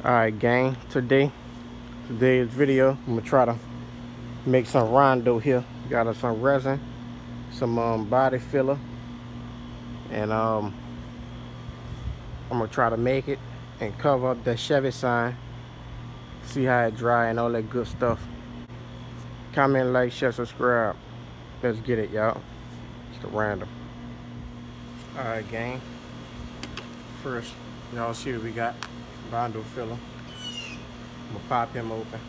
Alright gang, today's video, I'm gonna try to make some Rondo here. Got us some resin, some body filler, and I'm gonna try to make it and cover up that Chevy sign. See how it dry and all that good stuff. Comment, like, share, subscribe. Let's get it, y'all. It's the Rondo. Alright gang, first y'all see what we got. Bondo filler. I'm gonna pop him open.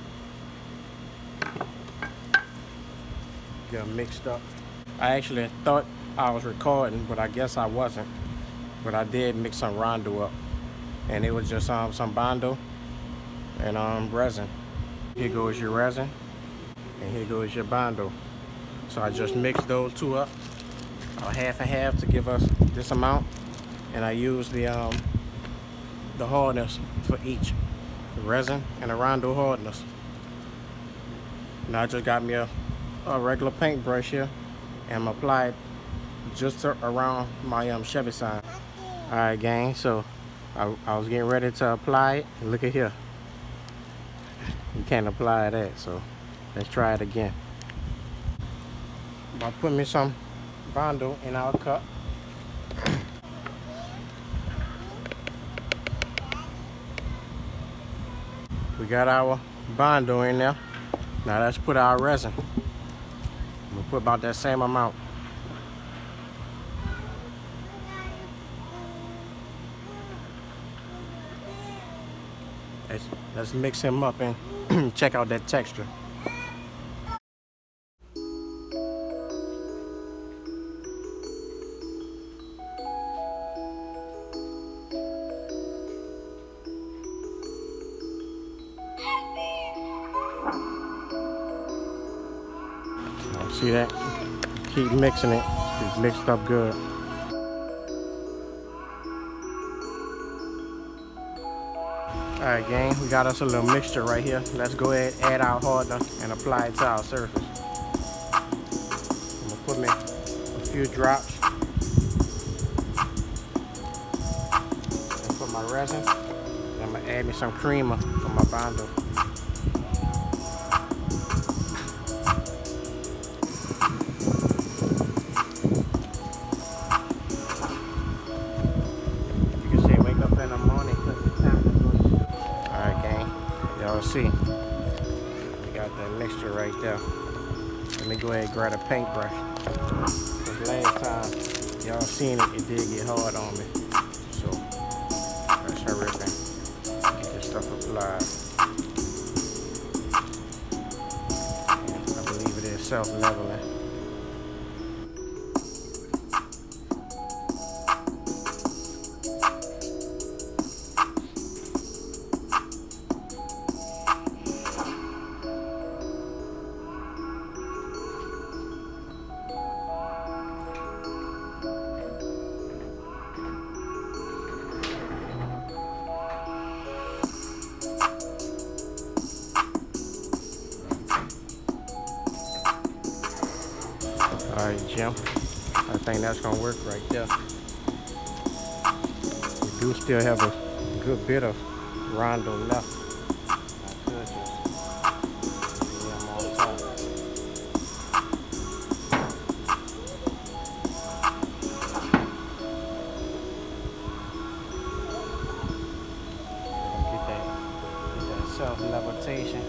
Get them mixed up. I actually thought I was recording, but I guess I wasn't. But I did mix some Rondo up, and it was just some Bondo and resin. Here goes your resin, and here goes your Bondo. So I just mixed those two up, half and half to give us this amount, and I used the hardness for each, the resin and the Rondo hardness. Now I just got me a regular paintbrush here, and I'm apply it just around my Chevy sign. Alright gang, so I was getting ready to apply it. Look at here, you can't apply that, so let's try it again. I'll put me some Bondo in our cup. We got our Bondo in there. Now let's put our resin. We'll put about that same amount. Let's mix him up and check out that texture. See that? Keep mixing it. It's mixed up good. Alright gang, we got us a little mixture right here. Let's go ahead and add our hardener and apply it to our surface. I'm gonna put me a few drops and put my resin. And I'm gonna add me some creamer for my Bondo. See, we got that mixture right there. Let me go ahead and grab a paintbrush. Because last time y'all seen it, it did get hard on me. So let's hurry up and get this stuff applied. And I believe it is self-leveling. Alright, Jim, I think that's gonna work right there. We do still have a good bit of Rondo left. I could just lay them on top. Get that self-levitation.